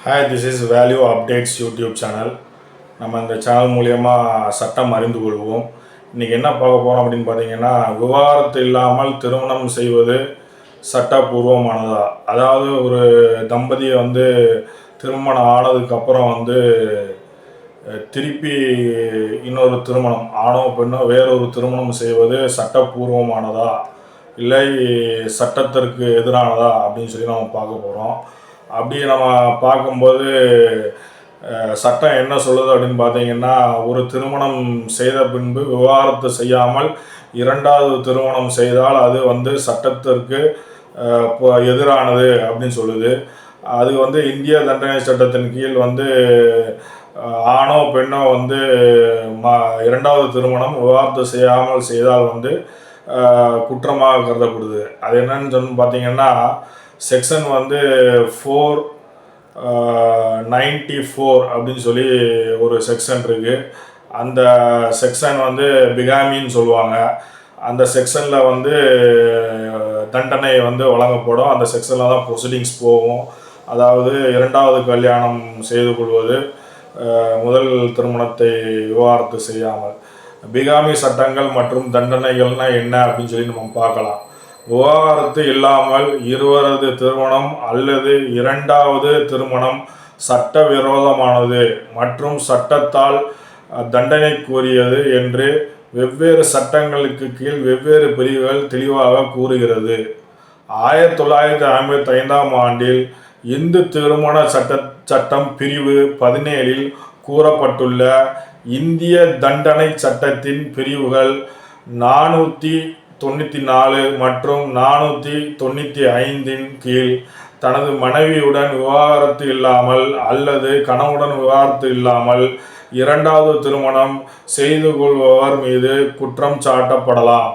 Hi, this is value updates YouTube channel. நம்ம இந்த channel மூலயமா சட்டம் அறிந்து கொள்வோம். இன்றைக்கி என்ன பார்க்க போகிறோம் அப்படின்னு பார்த்தீங்கன்னா, விவாகரத்து இல்லாமல் திருமணம் செய்வது சட்டபூர்வமானதா? அதாவது ஒரு தம்பதியை திருமணம் ஆனதுக்கப்புறம் திருப்பி இன்னொரு திருமணம் ஆணோ பெண்ணோ வேறொரு திருமணம் செய்வது சட்டபூர்வமானதா இல்லை சட்டத்திற்கு எதிரானதா அப்படின்னு சொல்லி நம்ம பார்க்க போகிறோம். அப்படி நம்ம பார்க்கும்போது சட்டம் என்ன சொல்லுது அப்படின்னு பார்த்தீங்கன்னா, ஒரு திருமணம் செய்த பின்பு விவாகரத்து செய்யாமல் இரண்டாவது திருமணம் செய்தால் அது சட்டத்திற்கு எதிரானது அப்படின்னு சொல்லுது. அது இந்திய தண்டனை சட்டத்தின் கீழ் ஆணோ பெண்ணோ இரண்டாவது திருமணம் விவாகரத்து செய்யாமல் செய்தால் குற்றமாக கருதப்படுது. அது என்னன்னு சொல்லி பார்த்தீங்கன்னா, செக்ஷன் 494 அப்படின்னு சொல்லி ஒரு செக்ஷன் இருக்குது. அந்த செக்ஷன் பிகாமின்னு சொல்லுவாங்க. அந்த செக்ஷனில் தண்டனை வழங்கப்படும். அந்த செக்ஷனில் தான் ப்ரொசீடிங்ஸ் போகும். அதாவது இரண்டாவது கல்யாணம் செய்து கொள்வது, முதல் திருமணத்தை விவாகரத்து செய்யாமல். பிகாமி சட்டங்கள் மற்றும் தண்டனைகள்னால் என்ன அப்படின்னு சொல்லி நம்ம பார்க்கலாம். விவாகரத்து இல்லாமல் இருவரது திருமணம் அல்லது இரண்டாவது திருமணம் சட்டவிரோதமானது மற்றும் சட்டத்தால் தண்டனைக்குரியது என்று வெவ்வேறு சட்டங்களுக்கு கீழ் வெவ்வேறு பிரிவுகள் தெளிவாக கூறுகிறது. 1955ஆம் ஆண்டில் இந்து திருமண சட்டம் பிரிவு 17இல் கூறப்பட்டுள்ள இந்திய தண்டனை சட்டத்தின் பிரிவுகள் 494 மற்றும் 495இன் கீழ் தனது மனைவியுடன் விவாகரத்து இல்லாமல் அல்லது கணவனுடன் விவாகரத்து இல்லாமல் இரண்டாவது திருமணம் செய்து கொள்பவர் மீது குற்றம் சாட்டப்படலாம்.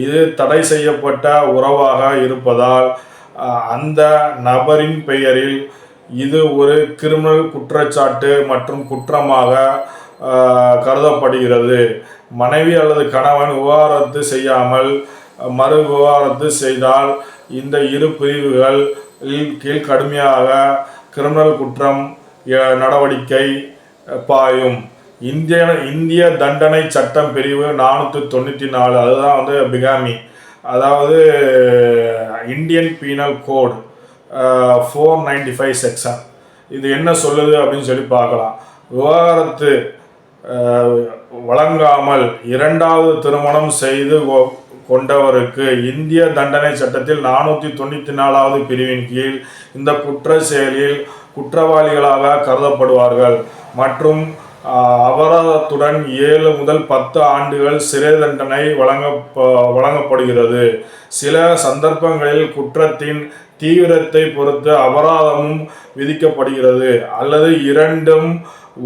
இது தடை செய்யப்பட்ட உறவாக இருப்பதால் அந்த நபரின் பெயரில் இது ஒரு கிரிமினல் குற்றச்சாட்டு மற்றும் குற்றமாக கருதப்படுகிறது. மனைவி அல்லது கணவன் விவாகரத்து செய்யாமல் மறு விவாகரத்து செய்தால் இந்த இரு பிரிவுகள் கீழ் கடுமையாக கிரிமினல் குற்றம் நடவடிக்கை பாயும். இந்திய தண்டனை சட்டம் பிரிவு 494, அதுதான் பிகாமி. அதாவது இந்தியன் பீனல் கோட் 495 செக்ஷன். இது என்ன சொல்லுது அப்படின்னு சொல்லி பார்க்கலாம். விவாகரத்து வழங்காமல் இரண்டாவது திருமணம் செய்து கொண்டவருக்கு இந்திய தண்டனை சட்டத்தில் 494வது பிரிவின் கீழ் இந்த குற்ற செயலில் குற்றவாளிகளாக கருதப்படுவார்கள் மற்றும் அபராதத்துடன் 7 முதல் 10 ஆண்டுகள் சிறை தண்டனை வழங்கப்படுகிறது. சில சந்தர்ப்பங்களில் குற்றத்தின் தீவிரத்தை பொறுத்து அபராதமும் விதிக்கப்படுகிறது அல்லது இரண்டும்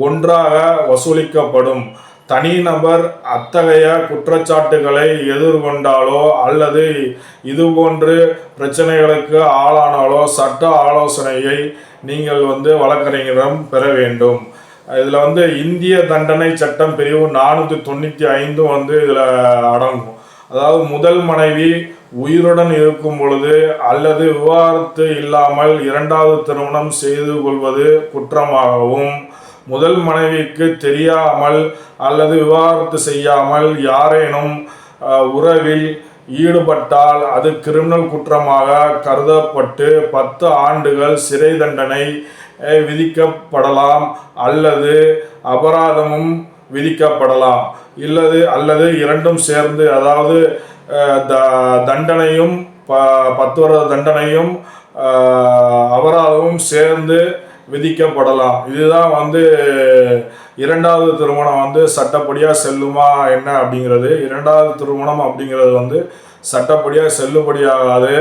ஒன்றாக வசூலிக்கப்படும். தனிநபர் அத்தகைய குற்றச்சாட்டுகளை எதிர்கொண்டாலோ அல்லது இதுபோன்று பிரச்சனைகளுக்கு ஆளானாலோ சட்ட ஆலோசனையை நீங்கள் வழக்கறிஞரிடம் பெற வேண்டும். இதில் இந்திய தண்டனை சட்டம் பிரிவு 495 இதில் அடங்கும். அதாவது முதல் மனைவி உயிருடன் இருக்கும் பொழுது அல்லது விவாகரத்து இல்லாமல் இரண்டாவது திருமணம் செய்து கொள்வது குற்றமாகவும், முதல் மனைவிக்கு தெரியாமல் அல்லது விவாகரத்து செய்யாமல் யாரேனும் உறவில் ஈடுபட்டால் அது கிரிமினல் குற்றமாக கருதப்பட்டு 10 ஆண்டுகள் சிறை தண்டனை விதிக்கப்படலாம் அல்லது அபராதமும் விதிக்கப்படலாம். அல்லது இரண்டும் சேர்ந்து, அதாவது தண்டனையும் 10 வருட தண்டனையும் அபராதமும் சேர்ந்து விதிக்கப்படலாம். இதுதான் இரண்டாவது திருமணம் சட்டப்படியாக செல்லுமா என்ன அப்படிங்கிறது. இரண்டாவது திருமணம் அப்படிங்கிறது சட்டப்படியாக செல்லுபடியாகாது.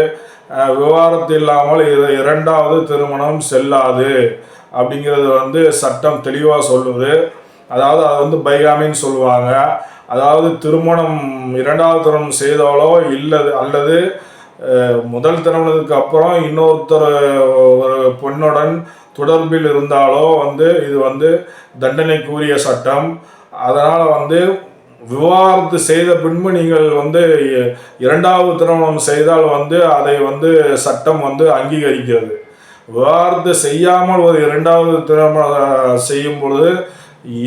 விவாகரத்து இல்லாமல் இரண்டாவது திருமணம் செல்லாது அப்படிங்கிறது சட்டம் தெளிவாக சொல்லுது. அதாவது அது பைகாமின்னு சொல்லுவாங்க. அதாவது இரண்டாவது திருமணம் செய்தாலோ அல்லது முதல் திருமணத்துக்கு அப்புறம் இன்னொருத்தர் ஒரு பெண்ணுடன் தொடர்பில் இருந்தாலோ இது தண்டனைக்குரிய சட்டம். அதனால் விவாகரத்து செய்த பின்பு நீங்கள் இரண்டாவது திருமணம் செய்தால் அதை சட்டம் அங்கீகரிக்கிறது. விவாகரத்து செய்யாமல் ஒரு இரண்டாவது திருமணம் செய்யும் பொழுது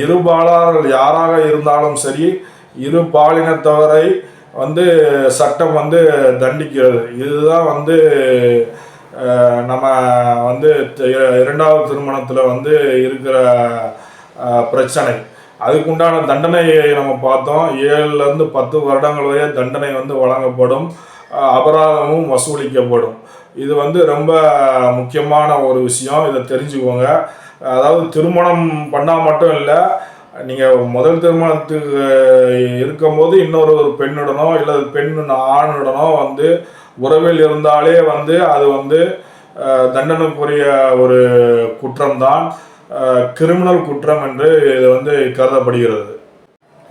இருபாலார்கள் யாராக இருந்தாலும் சரி இரு பாலினத்தவரை வந்து சட்டம் வந்து தண்டிக்கிறது. இதுதான் வந்து நம்ம வந்து இரண்டாவது திருமணத்தில் வந்து இருக்கிற பிரச்சனை. அதுக்குண்டான தண்டனையை நம்ம பார்த்தோம். 7லேருந்து 10 வருடங்கள் வரை தண்டனை வந்து வழங்கப்படும், அபராதமும் வசூலிக்கப்படும். இது வந்து ரொம்ப முக்கியமான ஒரு விஷயம், இதை தெரிஞ்சுக்கோங்க. அதாவது திருமணம் பண்ணால் மட்டும் இல்லை, நீங்கள் முதல் திருமணத்துக்கு இருக்கும்போது இன்னொரு பெண்ணுடனோ இல்லை பெண் ஆணுடனோ வந்து உறவில் இருந்தாலே வந்து அது வந்து தண்டனைக்குரிய ஒரு குற்றம்தான், கிரிமினல் குற்றம் என்று இது வந்து கருதப்படுகிறது.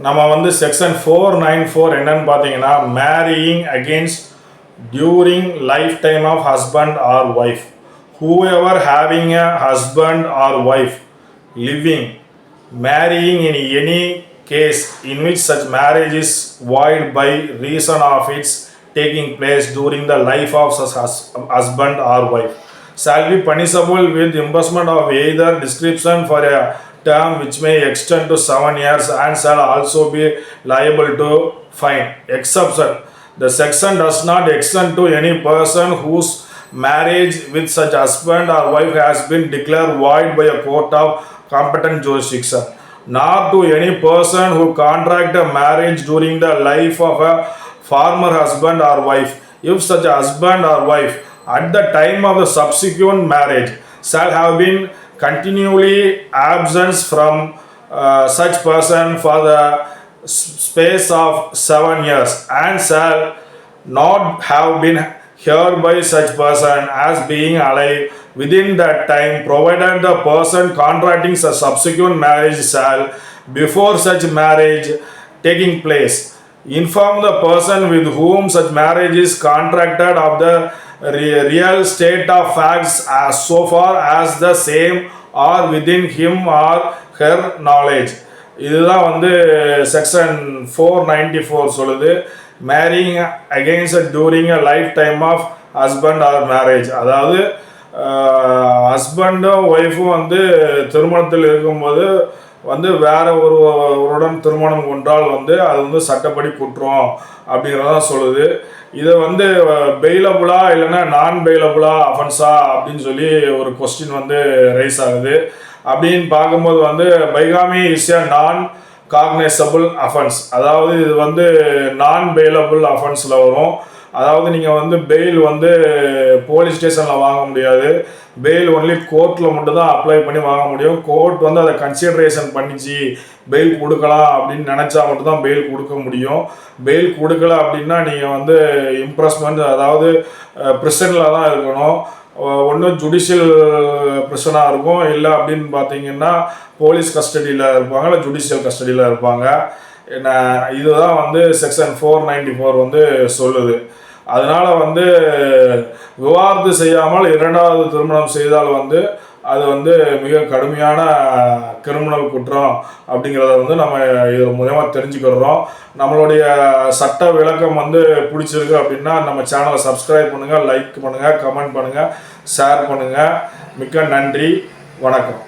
நம்ம வந்து செக்ஷன் 494 என்னன்னு பார்த்தீங்கன்னா, marrying against during life time of husband or wife. Whoever having a husband or wife living, marrying in any case in which such marriage is void by reason of its taking place during the life of such husband or wife shall be punishable with imprisonment of either description for a term which may extend to 7 years and shall also be liable to fine. Exception: the section does not extend to any person whose marriage with such husband or wife has been declared void by a court of competent jurisdiction, nor to any person who contracted a marriage during the life of a former husband or wife, if such a husband or wife at the time of the subsequent marriage shall have been continually absent from such person for the space of 7 years and shall not have been heard by such person as being alive within that time, provided the person contracting such subsequent marriage shall, before such marriage taking place, inform the person with whom such marriage is contracted of the real state of facts as so far as the same are within him or her knowledge. இதுதான் வந்து section 494 சொல்லுது. Marrying against during a life time of husband or marriage. அதாவது ஹஸ்பண்டும் ஒய்ஃபும் வந்து திருமணத்தில் இருக்கும்போது வந்து வேற ஒருவருடன் திருமணம் கொண்டால் வந்து அது வந்து சட்டப்படி குற்றம் அப்படிங்கிறதான் சொல்லுது. இதை வந்து பெயிலபுளா இல்லைன்னா நான் பெயிலபுளா அஃபென்ஸா அப்படின்னு சொல்லி ஒரு கொஸ்டின் வந்து ரைஸ் ஆகுது. அப்படின்னு பார்க்கும்போது வந்து பைகாமி இஸ் எ நான் காக்னைசபிள் அஃபென்ஸ். அதாவது இது வந்து நான் பெயிலபிள் அஃபென்ஸில் வரும். அதாவது நீங்கள் வந்து பெயில் வந்து போலீஸ் ஸ்டேஷனில் வாங்க முடியாது, பெயில் ஒன்லி கோர்ட்டில் மட்டும்தான் அப்ளை பண்ணி வாங்க முடியும். கோர்ட் வந்து அதை கன்சிடரேஷன் பண்ணிச்சு பெயில் கொடுக்கலாம் அப்படின்னு நினச்சா மட்டும்தான் பெயில் கொடுக்க முடியும். பெயில் கொடுக்கல அப்படின்னா நீங்கள் வந்து இம்ப்ரெஸ்மெண்ட், அதாவது ப்ரிசனில் தான் இருக்கணும். ஒன்று ஜுடிஷியல் ப்ரிசனாக இருக்கும், இல்லை அப்படின்னு பார்த்தீங்கன்னா போலீஸ் கஸ்டடியில் இருப்பாங்க, இல்லை ஜுடிஷியல் கஸ்டடியில் இருப்பாங்க. என்ன இதுதான் வந்து செக்ஷன் 494 வந்து சொல்லுது. அதனால் வந்து விவாகரத்து செய்யாமல் இரண்டாவது திருமணம் செய்தால் வந்து அது வந்து மிக கடுமையான கிரிமினல் குற்றம் அப்படிங்கிறத வந்து நம்ம இது மூலமா தெரிஞ்சுக்கிறோம். நம்மளுடைய சட்ட விளக்கம் வந்து பிடிச்சிருக்கு அப்படின்னா நம்ம சேனலை சப்ஸ்கிரைப் பண்ணுங்கள், லைக் பண்ணுங்கள், கமெண்ட் பண்ணுங்கள், ஷேர் பண்ணுங்கள். மிக்க நன்றி, வணக்கம்.